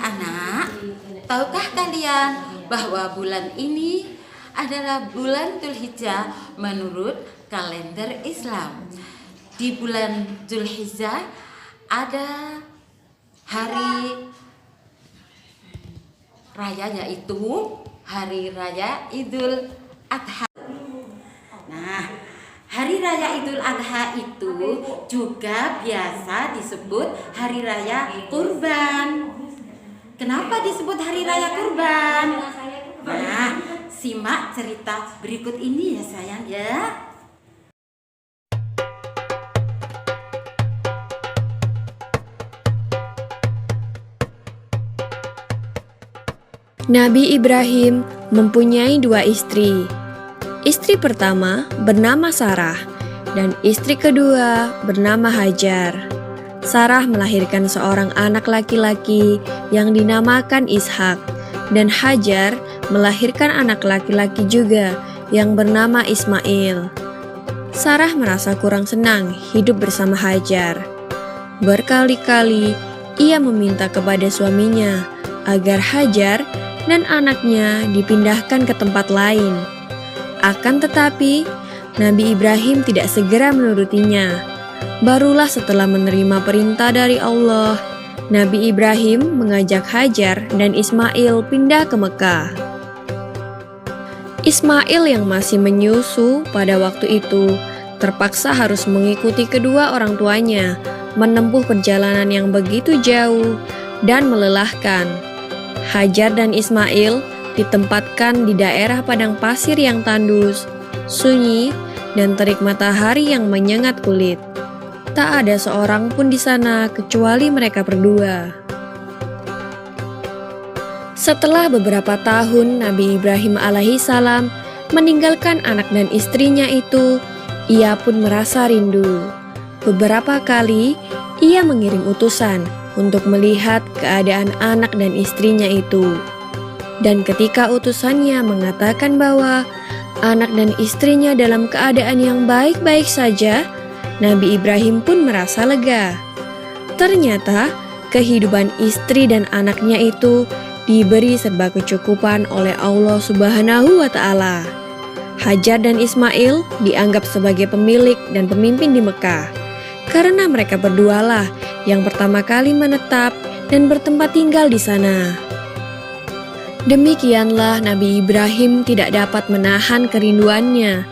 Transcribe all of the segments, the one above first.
anak-anak, tahukah kalian bahwa bulan ini adalah bulan Dzulhijjah menurut kalender Islam? Di bulan Dzulhijjah ada hari raya, yaitu hari raya Idul Adha. Nah, hari raya Idul Adha itu juga biasa disebut hari raya kurban. Kenapa disebut hari raya kurban? Nah, simak cerita berikut ini ya sayang ya. Nabi Ibrahim mempunyai dua istri. Istri pertama bernama Sarah dan istri kedua bernama Hajar. Sarah melahirkan seorang anak laki-laki yang dinamakan Ishak, dan Hajar melahirkan anak laki-laki juga yang bernama Ismail. Sarah merasa kurang senang hidup bersama Hajar. Berkali-kali ia meminta kepada suaminya agar Hajar dan anaknya dipindahkan ke tempat lain. Akan tetapi, Nabi Ibrahim tidak segera menurutinya. Barulah setelah menerima perintah dari Allah, Nabi Ibrahim mengajak Hajar dan Ismail pindah ke Mekah. Ismail yang masih menyusu pada waktu itu terpaksa harus mengikuti kedua orang tuanya menempuh perjalanan yang begitu jauh dan melelahkan. Hajar dan Ismail ditempatkan di daerah padang pasir yang tandus, sunyi, dan terik matahari yang menyengat kulit. Tak ada seorang pun di sana kecuali mereka berdua. Setelah beberapa tahun Nabi Ibrahim alaihissalam meninggalkan anak dan istrinya itu, ia pun merasa rindu. Beberapa kali ia mengirim utusan untuk melihat keadaan anak dan istrinya itu. Dan ketika utusannya mengatakan bahwa anak dan istrinya dalam keadaan yang baik-baik saja, Nabi Ibrahim pun merasa lega. Ternyata kehidupan istri dan anaknya itu diberi serba kecukupan oleh Allah Subhanahu wa Ta'ala. Hajar dan Ismail dianggap sebagai pemilik dan pemimpin di Mekah, karena mereka berdualah yang pertama kali menetap dan bertempat tinggal di sana. Demikianlah Nabi Ibrahim tidak dapat menahan kerinduannya.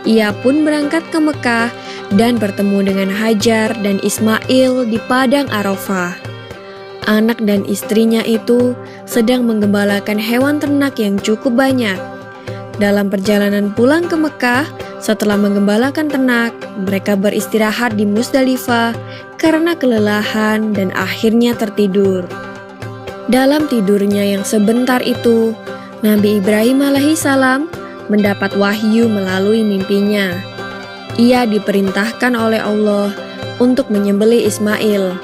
Ia pun berangkat ke Mekah dan bertemu dengan Hajar dan Ismail di padang Arafah. Anak dan istrinya itu sedang menggembalakan hewan ternak yang cukup banyak. Dalam perjalanan pulang ke Mekah, setelah menggembalakan ternak, mereka beristirahat di Musdalifah karena kelelahan dan akhirnya tertidur. Dalam tidurnya yang sebentar itu, Nabi Ibrahim alaihissalam mendapat wahyu melalui mimpinya. Ia diperintahkan oleh Allah untuk menyembelih Ismail.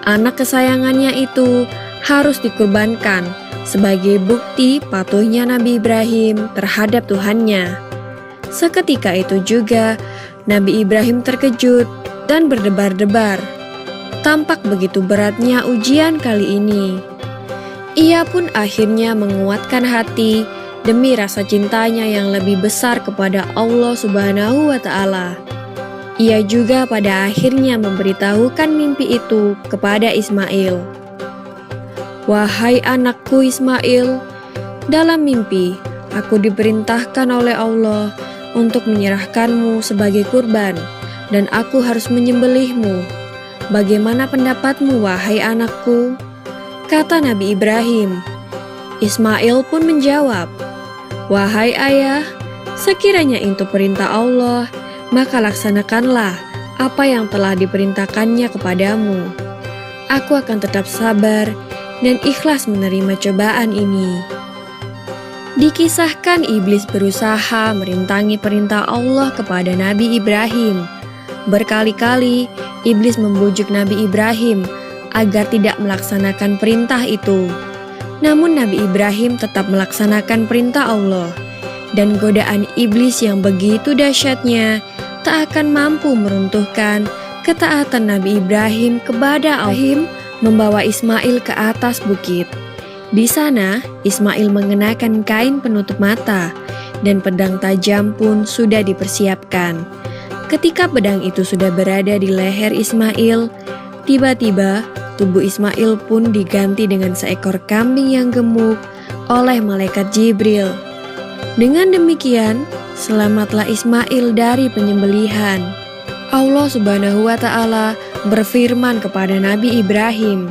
Anak kesayangannya itu harus dikurbankan sebagai bukti patuhnya Nabi Ibrahim terhadap Tuhannya. Seketika itu juga, Nabi Ibrahim terkejut dan berdebar-debar. Tampak begitu beratnya ujian kali ini. Ia pun akhirnya menguatkan hati demi rasa cintanya yang lebih besar kepada Allah Subhanahu wa Ta'ala. Ia juga pada akhirnya memberitahukan mimpi itu kepada Ismail. "Wahai anakku Ismail, dalam mimpi aku diperintahkan oleh Allah untuk menyerahkanmu sebagai kurban, dan aku harus menyembelihmu. Bagaimana pendapatmu, wahai anakku?" Kata Nabi Ibrahim. Ismail pun menjawab, "Wahai ayah, sekiranya itu perintah Allah, maka laksanakanlah apa yang telah diperintahkannya kepadamu. Aku akan tetap sabar dan ikhlas menerima cobaan ini." Dikisahkan iblis berusaha merintangi perintah Allah kepada Nabi Ibrahim. Berkali-kali iblis membujuk Nabi Ibrahim agar tidak melaksanakan perintah itu. Namun Nabi Ibrahim tetap melaksanakan perintah Allah, dan godaan iblis yang begitu dahsyatnya tak akan mampu meruntuhkan ketaatan Nabi Ibrahim kepada Allah. membawa Ismail ke atas bukit. Di sana, Ismail mengenakan kain penutup mata dan pedang tajam pun sudah dipersiapkan. Ketika pedang itu sudah berada di leher Ismail, tiba-tiba tubuh Ismail pun diganti dengan seekor kambing yang gemuk oleh malaikat Jibril. Dengan demikian, selamatlah Ismail dari penyembelihan. Allah Subhanahu wa Ta'ala berfirman kepada Nabi Ibrahim,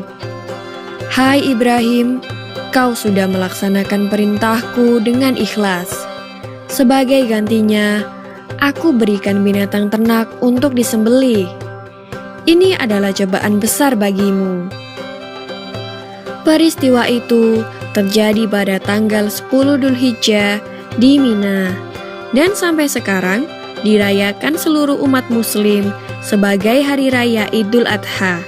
"Hai Ibrahim, kau sudah melaksanakan perintahku dengan ikhlas. Sebagai gantinya, aku berikan binatang ternak untuk disembelih. Ini adalah cobaan besar bagimu." Peristiwa itu terjadi pada tanggal 10 Dzulhijjah di Mina, dan sampai sekarang dirayakan seluruh umat muslim sebagai hari raya Idul Adha.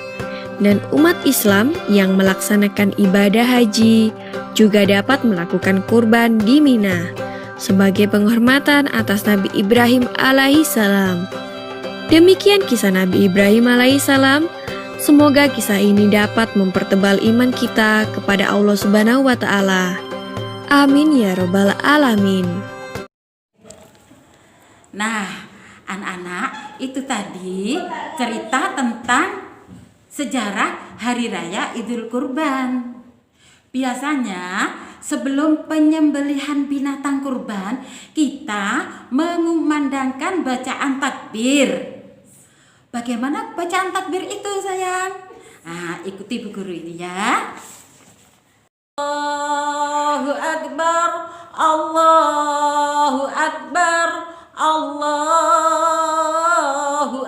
Dan umat Islam yang melaksanakan ibadah haji juga dapat melakukan kurban di Mina sebagai penghormatan atas Nabi Ibrahim alaihissalam. Demikian kisah Nabi Ibrahim alaihissalam. Semoga kisah ini dapat mempertebal iman kita kepada Allah Subhanahu wa Ta'ala. Amin ya Rabbal Alamin. Nah, anak-anak, itu tadi cerita tentang sejarah Hari Raya Idul Kurban. Biasanya sebelum penyembelihan binatang kurban, kita mengumandangkan bacaan takbir. Bagaimana bacaan takbir itu, sayang? Nah, ikuti Bu Guru ini ya. Allahu Akbar, Allahu Akbar, Allahu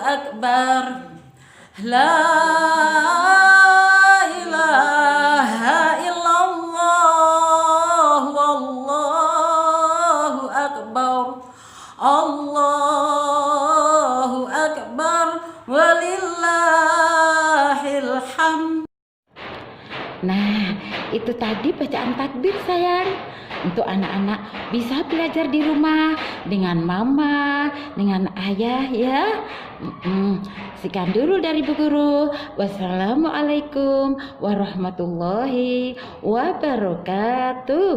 Akbar. La ilaha illallah, wallahu akbar, Allahu akbar, walillahil hamd. Nah, itu tadi bacaan takbir, sayang. Untuk anak-anak bisa belajar di rumah dengan mama, dengan ayah ya. Sekian dulu dari Bu Guru. Wassalamualaikum warahmatullahi wabarakatuh.